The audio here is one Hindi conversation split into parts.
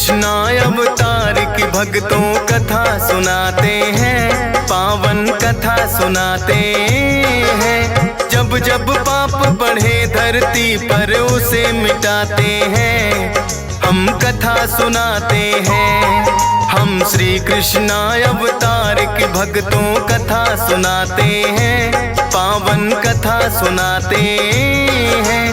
कृष्णा अवतार की भक्तों कथा सुनाते हैं, पावन कथा सुनाते हैं। जब जब पाप बढ़े धरती पर उसे मिटाते हैं, हम कथा सुनाते हैं। हम श्री कृष्णा अवतार के भक्तों कथा सुनाते हैं, पावन कथा सुनाते हैं।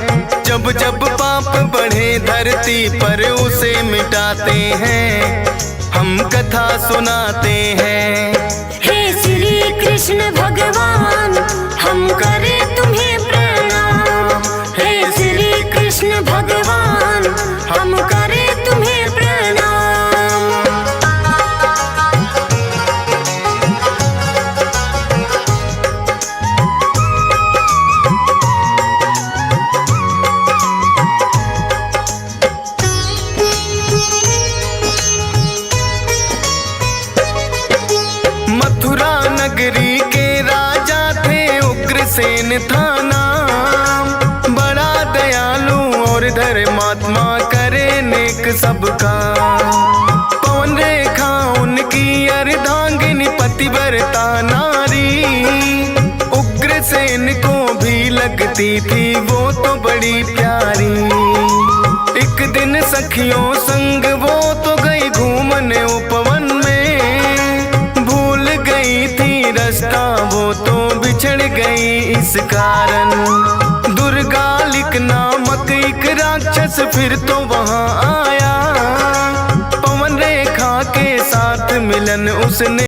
जब जब पाप बढ़े धरती पर उसे मिटाते हैं, हम कथा सुनाते हैं। हे श्री कृष्ण भगवान, हम करें तुम्हें प्रणाम। हे श्री कृष्ण भगवान, हम करें तुम्हें प्रणाम। मथुरा नगरी के राजा थे उग्रसेन था नाम। बड़ा दयालु और धर्मात्मा करे नेक सबका। पवन रेखा उनकी अर्धांगिनी पतिव्रता नारी। उग्रसेन को भी लगती थी वो तो बड़ी प्यारी। एक दिन सखियों संग वो तो गई घूमने उपवन में। भूल गई थी रास्ता वो तो बिछड़ गई इस कारण। दुर्गालिक नामक एक राक्षस फिर तो वहां आया। पवन रेखा के साथ मिलन उसने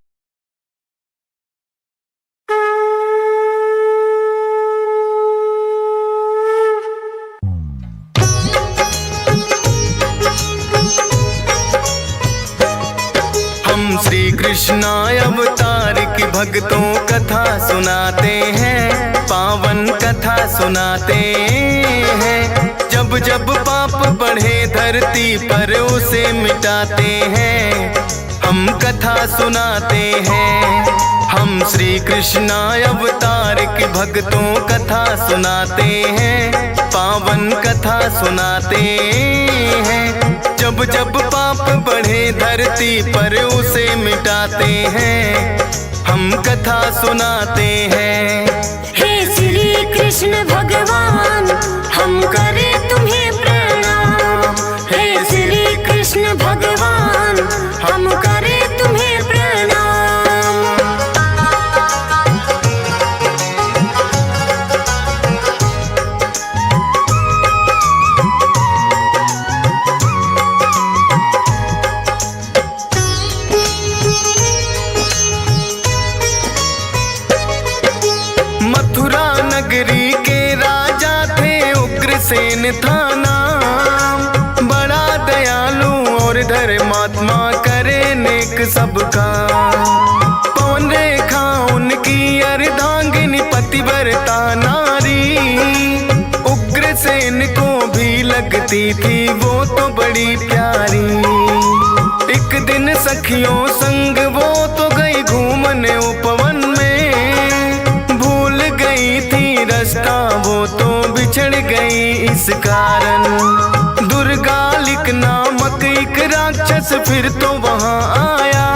श्री कृष्णा अवतार की भक्तों कथा सुनाते हैं, पावन कथा सुनाते हैं। जब जब पाप बढ़े धरती पर उसे मिटाते हैं, हम कथा सुनाते हैं। हम श्री कृष्णा अवतार की भक्तों कथा सुनाते हैं, पावन कथा सुनाते हैं। जब जब पाप बढ़े धरती पर उसे मिटाते हैं, हम कथा सुनाते हैं। हे श्री कृष्ण भगवान, हम करें तुम्हें प्रणाम। हे श्री कृष्ण भगवान, हम करें तुम्हें प्रणाम। मथुरा नगरी के राजा थे उग्रसेन था नाम। बड़ा दयालु और धर्मात्मा करे नेक सबका। पवन रेखा उनकी अर्धांगिनी पतिव्रता नारी। उग्रसेन को भी लगती थी वो तो बड़ी प्यारी। एक दिन सखियों संग वो तो गई घूमने उपवन में। भूल गई थी रास्ता वो तो बिछड़ गई इस कारण। दुर्गालिक नामक एक राक्षस फिर तो वहां आया।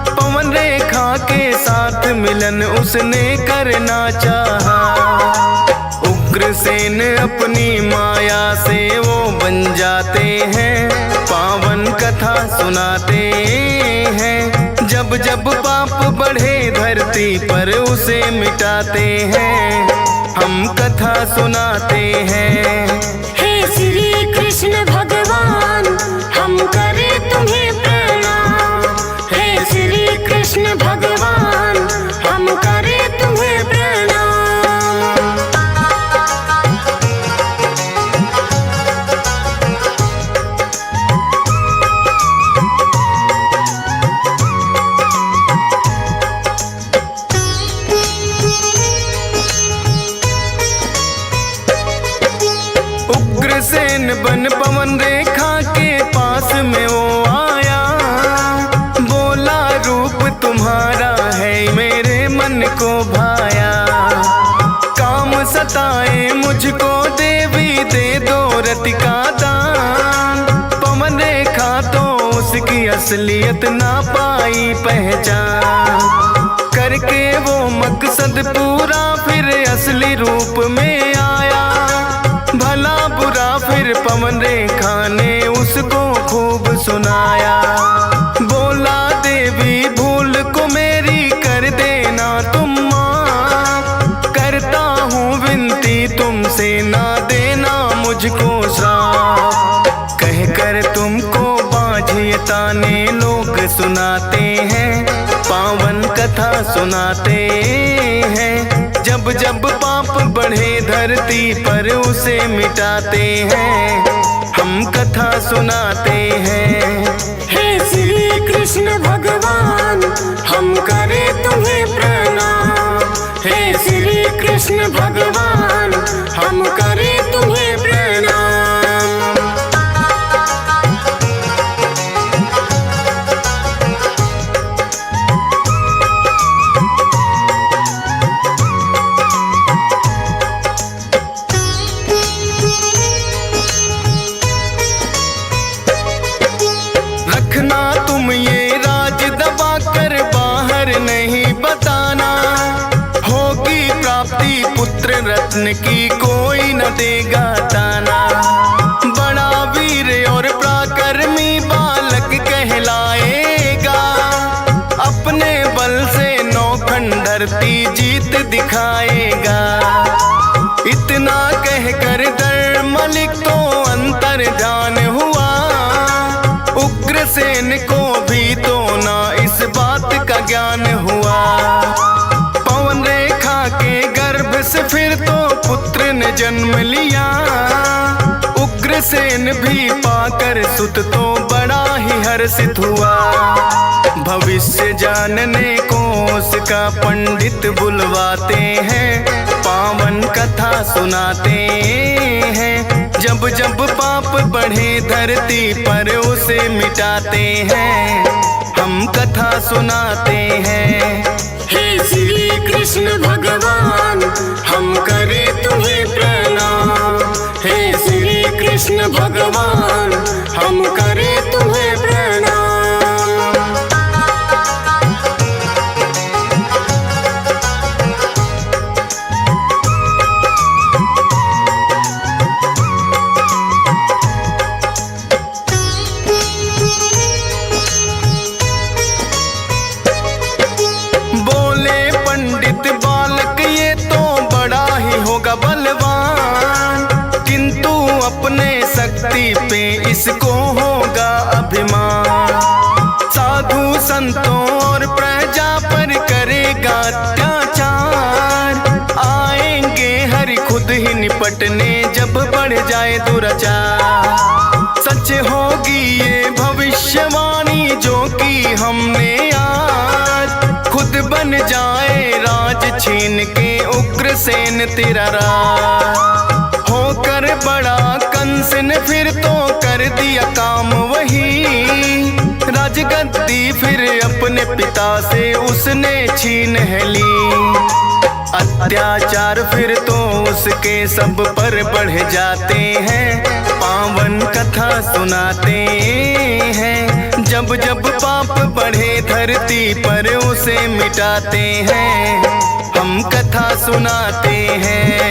पवन रेखा के साथ मिलन उसने करना चाहा। उग्रसेन अपनी माया से वो बन जाते हैं, पावन कथा सुनाते हैं। जब जब पाप बढ़े धरती पर उसे मिटाते हैं, हम कथा सुनाते हैं। हे श्री कृष्ण भगवान, हम करें तुम्हें प्रणाम। हे श्री कृष्ण भगवान, हम करें तुम्हें प्रणाम। उग्रसेन बन पवन रेखा के पास में वो आया। बोला रूप तुम्हारा है मेरे मन को भाया। काम सताए मुझको देवी दे दो रति का दान। पवन रेखा असलियत ना पाई पहचान। करके वो मकसद पूरा फिर असली रूप में आया। भला बुरा फिर पवन रेखा ने उसको खूब सुनाया। बोला देवी भूल को मेरी कर देना तुम माफ। करता हूँ विनती तुमसे ना देना मुझको श्राप। कह कर तुमको बाझिए ताने लोग सुनाते हैं, पावन कथा सुनाते हैं। जब जब पाप बढ़े धरती पर उसे मिटाते हैं, हम कथा सुनाते हैं। हे श्री कृष्ण भगवान हम करें तुम्हें प्रणाम। हे श्री कृष्ण भगवान हम करें तुम्हें प्रणाम। रखना तुम ये राज दबा कर बाहर नहीं बताना। होगी प्राप्ति पुत्र रत्न की कोई न देगा ताना। बड़ा वीर और पराक्रमी बालक कहलाएगा। अपने बल से नौखंडरती जीत दिखाएगा। इतना कहकर दर मलिक तो अंतर ध्यान हुआ। उग्रसेन को भी तो ना इस बात का ज्ञान हुआ। पवन रेखा के गर्भ से फिर तो पुत्र ने जन्म लिया। उग्रसेन भी पाकर सुत तो बड़ा ही हर्षित हुआ। भविष्य जानने को उसका पंडित बुलवाते हैं, पावन कथा सुनाते हैं। जब जब पाप बढ़े धरती पर उसे मिटाते हैं, हम कथा सुनाते हैं। हे श्री कृष्ण भगवान हम करें तुम्हें प्रणाम। हे श्री कृष्ण भगवान हम करें तुम्हें प्रणाम। बलवान किंतु अपने शक्ति पे इसको होगा अभिमान। साधु संतों और प्रजा पर करेगा अत्याचार। आएंगे हरि खुद ही निपटने जब बढ़ जाए दुराचार। सच होगी ये भविष्यवाणी जो की हमने आज। खुद बन जाए राज छीन के उग्रसेन तेरा राज। होकर बड़ा कंस ने फिर तो कर दिया काम वही। राजगद्दी फिर अपने पिता से उसने छीन है ली। अत्याचार फिर तो उसके सब पर बढ़ जाते हैं, पावन कथा सुनाते हैं। जब जब पाप बढ़े धरती पर उसे मिटाते हैं, हम कथा सुनाते हैं।